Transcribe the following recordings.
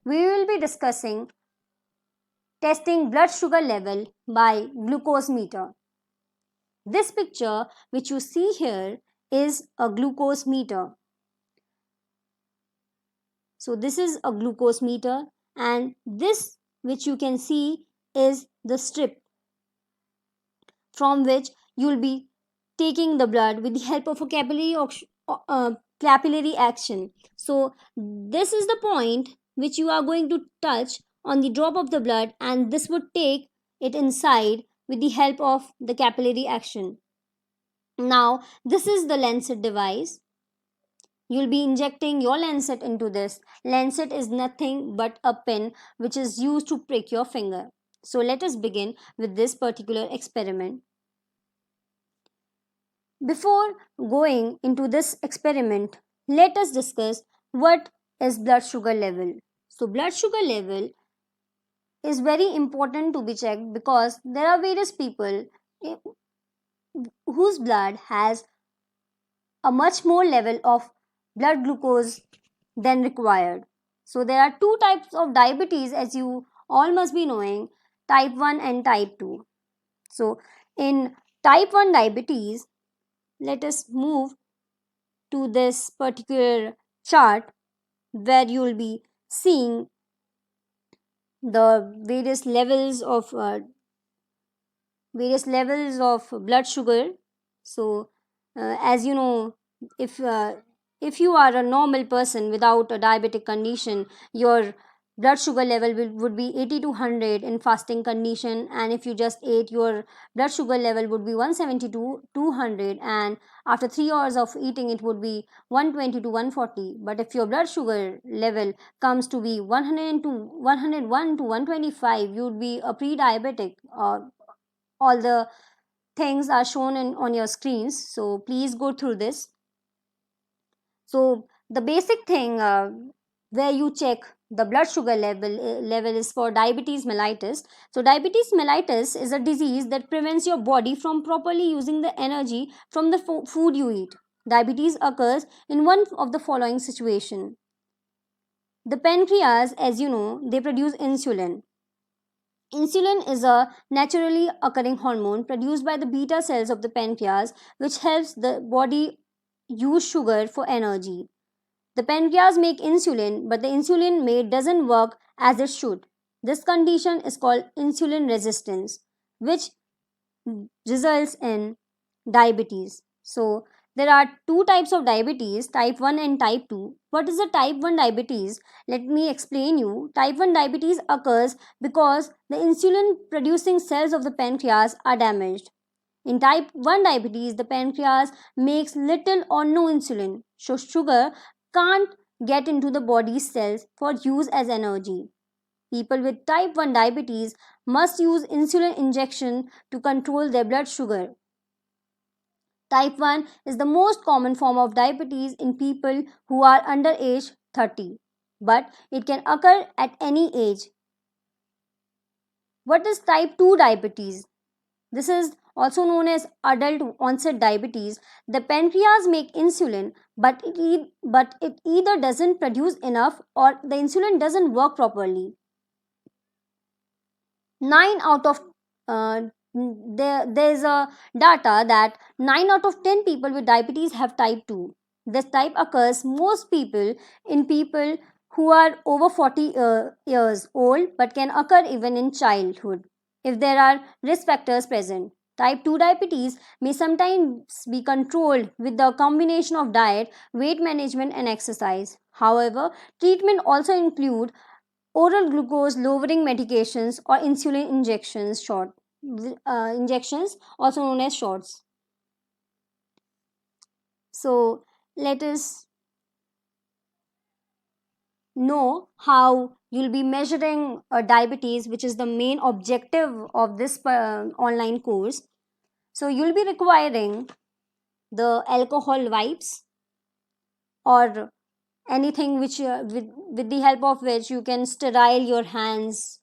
we will be discussing testing blood sugar level by glucose meter. This picture which you see here is a glucose meter. So this is a glucose meter, and this which you can see is the strip from which you will be taking the blood with the help of a capillary action. So this is the point which you are going to touch on the drop of the blood, and this would take it inside with the help of the capillary action. Now this is the lancet device. You'll be injecting your lancet into this. Lancet is nothing but a pin which is used to prick your finger. So let us begin with this particular experiment. Before going into this experiment, let us discuss what is blood sugar level. So blood sugar level is very important to be checked because there are various people whose blood has a much more level of blood glucose than required. So there are two types of diabetes, as you all must be knowing, type 1 and type 2. So in type 1 diabetes, let us move to this particular chart where you will be seeing the various levels of blood sugar. So as you know, if uh, if you are a normal person without a diabetic condition, your blood sugar level would be 80 to 100 in fasting condition, and if you just ate, your blood sugar level would be 170 to 200, and after 3 hours of eating it would be 120 to 140. But if your blood sugar level comes to be 100 to 101 to 125, you would be a pre-diabetic. All the things are shown on your screens, so please go through this. So the basic thing where you check the blood sugar level is for diabetes mellitus. So diabetes mellitus is a disease that prevents your body from properly using the energy from the food you eat. Diabetes occurs in one of the following situation. The pancreas, as you know, they produce insulin. Insulin is a naturally occurring hormone produced by the beta cells of the pancreas, which helps the body use sugar for energy. The pancreas make insulin, but the insulin made doesn't work as it should. This condition is called insulin resistance, which results in diabetes. So there are two types of diabetes, type 1 and type 2. What is the type 1 diabetes? Let me explain you. Type 1 diabetes occurs because the insulin producing cells of the pancreas are damaged. In type 1 diabetes, the pancreas makes little or no insulin, so sugar can't get into the body's cells for use as energy. People with type 1 diabetes must use insulin injection to control their blood sugar. Type 1 is the most common form of diabetes in people who are under age 30, but it can occur at any age. What is type 2 diabetes? This is also known as adult onset diabetes. The pancreas make insulin, but it either doesn't produce enough or the insulin doesn't work properly. 9 out of there's a data that 9 out of 10 people with diabetes have type 2. This type occurs most people in people who are over 40 years old, but can occur even in childhood if there are risk factors present. Type 2 diabetes may sometimes be controlled with the combination of diet, weight management, and exercise. However, treatment also include oral glucose lowering medications or insulin injections, also known as shots. So let us know how you'll be measuring diabetes, which is the main objective of this online course. So you'll be requiring the alcohol wipes or anything which with the help of which you can sterile your hands,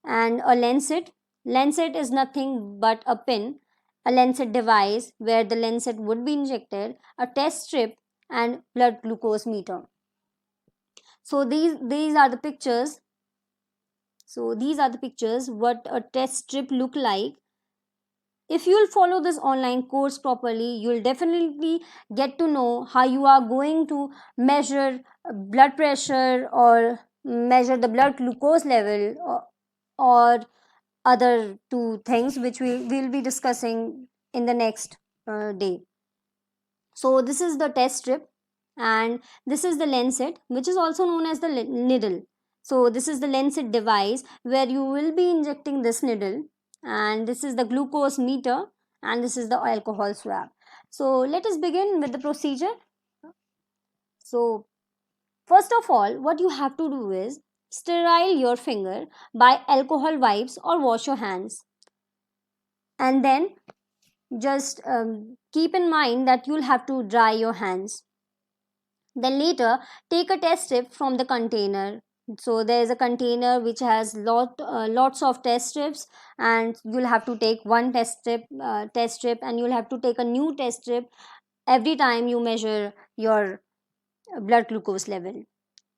and a lancet. Lancet is nothing but a pin, a lancet device where the lancet would be injected, a test strip, and blood glucose meter. So these are the pictures So these are the pictures what a test strip look like. If you'll follow this online course properly, you'll definitely get to know how you are going to measure blood pressure or measure the blood glucose level, or other two things which we'll be discussing in the next day. So this is the test strip, and this is the lancet, which is also known as the needle. So this is the lancet device where you will be injecting this needle, and this is the glucose meter, and this is the alcohol swab. So let us begin with the procedure. So first of all, what you have to do is sterile your finger by alcohol wipes or wash your hands, and then just keep in mind that you'll have to dry your hands. Then later, take a test strip from the container. So there is a container which has lots of test strips, and you'll have to take one test strip, and you'll have to take a new test strip every time you measure your blood glucose level.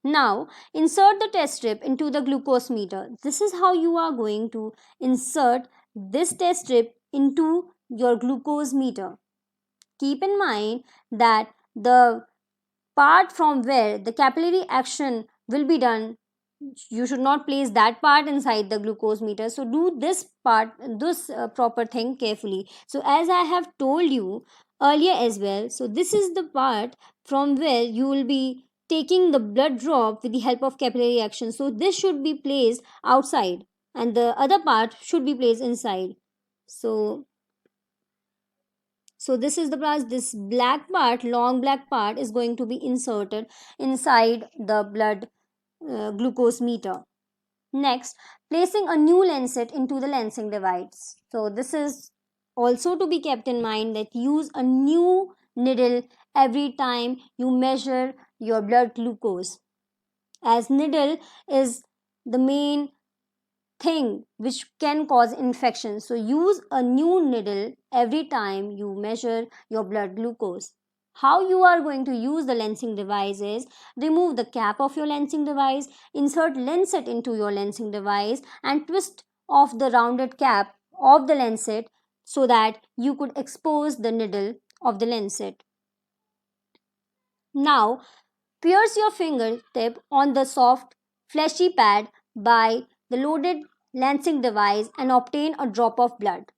Now, insert the test strip into the glucose meter. This is how you are going to insert this test strip into your glucose meter. Keep in mind that the part from where the capillary action will be done, you should not place that part inside the glucose meter. So do this proper thing carefully. So as I have told you earlier as well, so this is the part from where you will be taking the blood drop with the help of capillary action. So this should be placed outside, and the other part should be placed inside. So so this is the part, this black part, long black part is going to be inserted inside the blood glucose meter. Next, placing a new lancet into the lancing device. So this is also to be kept in mind that use a new needle every time you measure your blood glucose, as needle is the main thing which can cause infection. So use a new needle every time you measure your blood glucose. How you are going to use the lancing device is remove the cap of your lancing device, insert lancet into your lancing device, and twist off the rounded cap of the lancet so that you could expose the needle of the lancet. Now pierce your fingertip on the soft, fleshy pad by the loaded lancing device and obtain a drop of blood.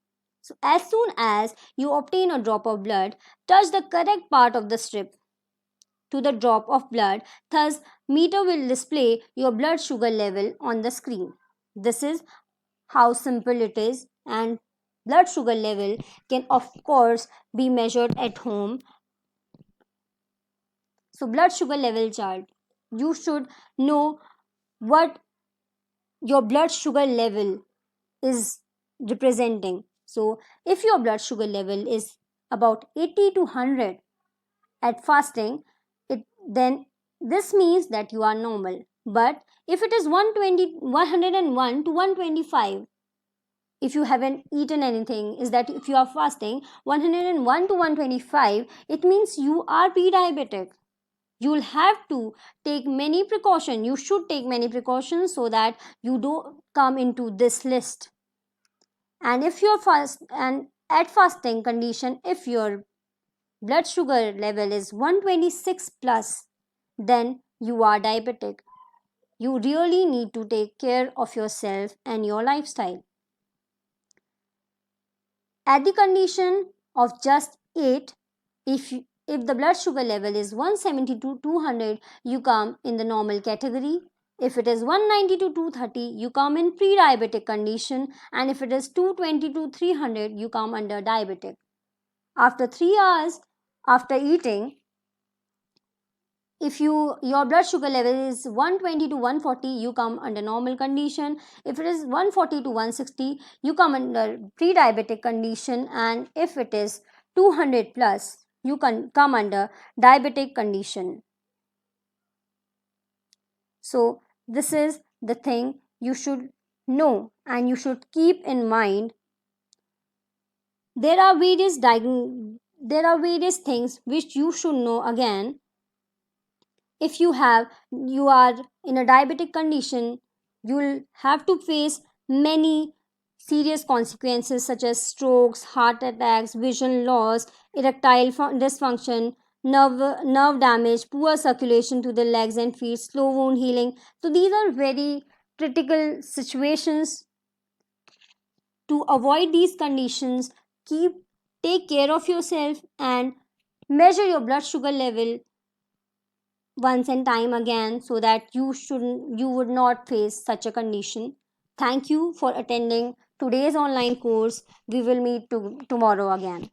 So, as soon as you obtain a drop of blood, touch the correct part of the strip to the drop of blood. Thus, meter will display your blood sugar level on the screen. This is how simple it is, and blood sugar level can of course be measured at home. So, blood sugar level chart. You should know what your blood sugar level is representing. So, if your blood sugar level is about 80 to 100 at fasting, then this means that you are normal. But if it is 101 to 125, if you haven't eaten anything, is that if you are fasting 101 to 125, it means you are pre-diabetic. You'll have to take many precautions. You should take many precautions so that you don't come into this list. And if you're fast and at fasting condition, if your blood sugar level is 126 plus, then you are diabetic. You really need to take care of yourself and your lifestyle. At the condition of just 8, if if the blood sugar level is 170 to 200, you come in the normal category. If it is 190 to 230, you come in pre-diabetic condition, and if it is 220 to 300, you come under diabetic. After 3 hours after eating, if your blood sugar level is 120 to 140, you come under normal condition. If it is 140 to 160, you come under pre-diabetic condition, and if it is 200 plus, you can come under diabetic condition. So this is the thing you should know and you should keep in mind. There are various things which you should know again. If you are in a diabetic condition, you'll have to face many serious consequences such as strokes, heart attacks, vision loss, dysfunction, nerve damage, poor circulation to the legs and feet, slow wound healing. So these are very critical situations. To avoid these conditions, keep take care of yourself and measure your blood sugar level once and time again, so that you would not face such a condition. Thank you for attending today's online course. We will meet tomorrow again.